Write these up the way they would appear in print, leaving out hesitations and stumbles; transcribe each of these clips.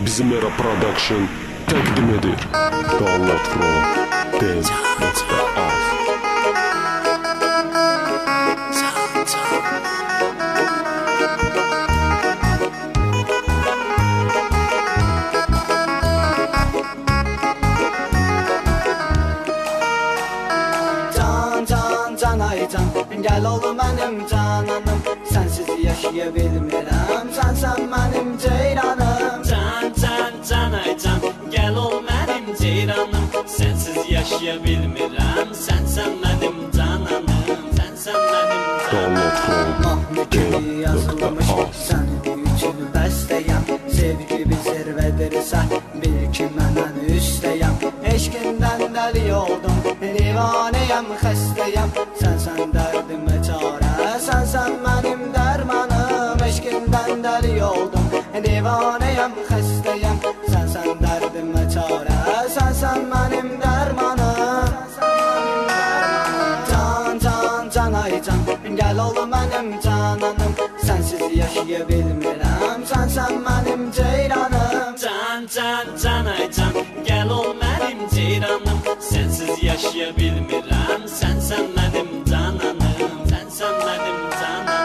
Bizim Era Production təqdim edir. Download from Dance.az. Can ay can, gel ol benim cananım. Sensiz yaşayabilmirəm, sen benim ceyranım. Can ay can, gel ol benim ceyranım. Sensiz yaşayabilmirəm, sen benim cananım. Sen benim Download from Mahmut'u yazılmış, senin üçün bəstəyəm. Sevgi bir zirvedirsə, bil ki məndən üstəyəm. Eşkindən dəli oldum, divanəyəm, xəstəyəm. Sen dərdimə çarə, sen mənim dərmanım. Eşkindən dəli oldum, divanəyəm, xəstəyəm. Sen dərdimə çarə, sen mənim dərmanım. Can ay can, gel ol benim cananım. Sensiz yaşayabilmirəm, sen benim ceyranım. Can ay can, gel ol benim ceyranım. Sensiz yaşayabilmirəm, sen benim cananım. Sen benim cananım.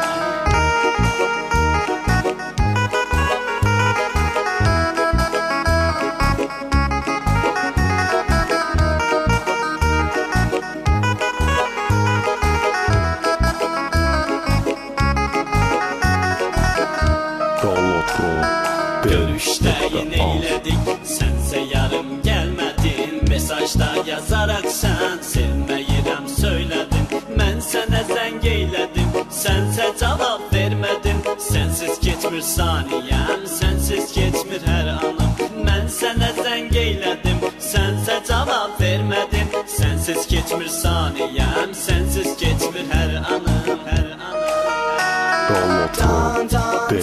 Görüşte yine eyledik, sense yarım gelmedin. Mesajda yazarak sen sevmeyirəm söyledin. Ben sana zəng eyledim, sense cevap vermedin. Sensiz geçmir saniyem, sensiz geçmir her anım. Ben sana zəng eyledim, sense cevap vermedin. Sensiz geçmir saniyem, sensiz geçmir her anım, her anım.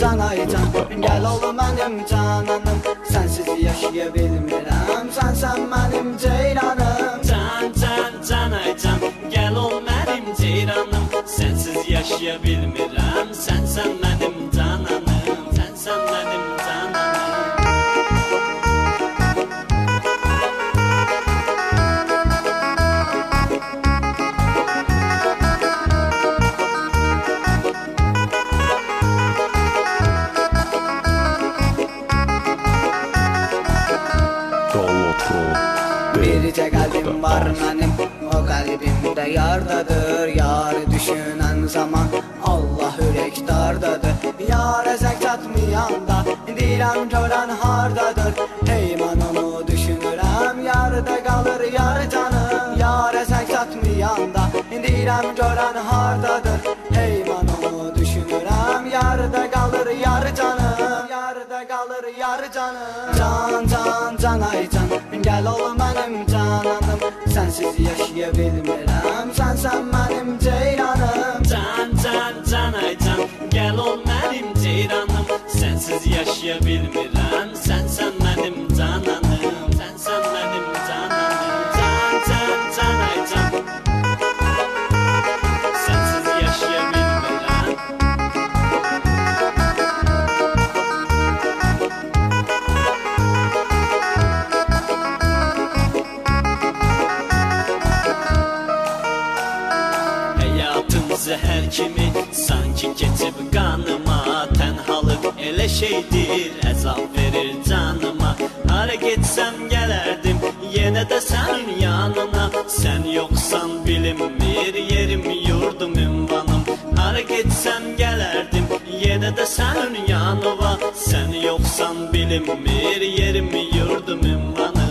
Can ay can, gel ol benim cananım. Sensiz yaşayabilmirəm, sen benim ceyranım. Can ay can, gel ol benim ceyranım. Sensiz yaşayabilmirəm, sen benim cananım. Sen benim cananım. Bircə qəlbim var mənim, o qəlbimdə yardadır. Yarı düşünən zaman Allah ürəkdardadır. Yarə zəng çatmayanda deyirəm görən hardadır. Hey mən onu düşünürəm, yarıda qalır yarı canım. Yarə zəng çatmayanda deyirəm görən hardadır. Hey mən onu düşünürəm, yarıda qalır yarı canım. Yarıda qalır yarı canım. Can ay can, gel ol benim cananım. Sensiz yaşayabilmirəm, sen benim ceyranım. Can ay can, gel ol benim ceyranım. Sensiz yaşayabilmirəm, sen benim cananım. Sen benim cananım. Can ay can, sensiz yaşayabilmirəm. Zəhər kimi sanki keçib qanıma. Tənhalıq elə şeydir, əzab verir canıma. Hara getsəm gələrdim, yenə də sənin yanına. Sən yoxsan bilinmir, yerim, yurdum, ünvanım. Hara getsəm gələrdim, yenə də sənin yanına. Sən yoxsan bilinmir, yerim, yurdum, ünvanım.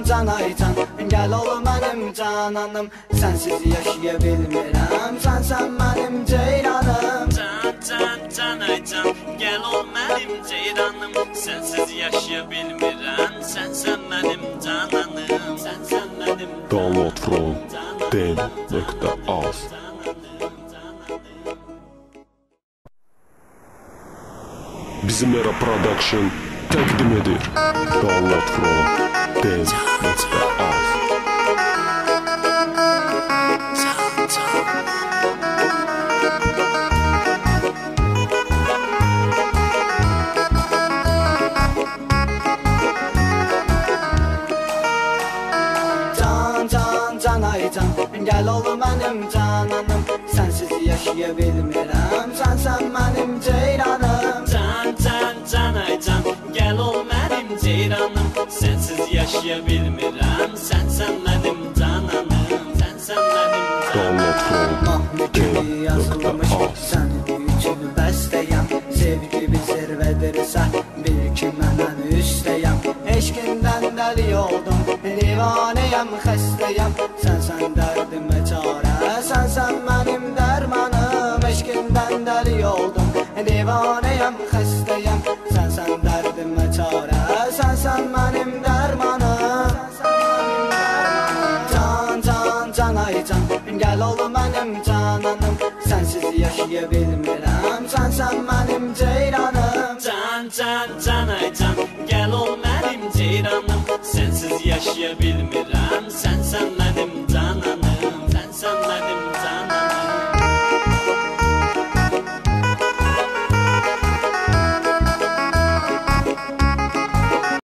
Can ay can, gel ol benim cananım. Sensiz yaşayabilmirəm, sen benim ceyranım. Can ay can, gel ol benim ceyranım. Sensiz yaşayabilmirəm, sen benim cananım. Sen benim Download from Dance.az. Bizim Era Production təqdim edir. Download from Dance.az. yaşaya bilmirəm. Sənsən mənim ceyranım. Can, can, can, ay can, gəl ol mənim ceyranım. Sənsiz yaşaya bilmirəm, sənsən mənim cananım. Sənsən mənim Download cananım. from Kimi yazılmış sənin üçün bəstəyəm. Sevgi bir zirvədirsə, bil ki məndən üstəyəm. Eşqindən dəli oldum, divanəyəm, xəstəyəm. Sənsən dərdimə çarə, sənsən mənim dərmanım. Eşqindən dəli oldum, divanəyəm, xəstəyəm. Sənsən dərdimə çarə, sənsən mənim dərmanım. Can, can, can, ay can, gəl ol mənim cananım. Sənsiz yaşaya bilmirəm, sənsən mənim ceyranım. Can, can, can, ay can, gəl ol mənim ceyranım. Sənsiz yaşaya bilmirəm.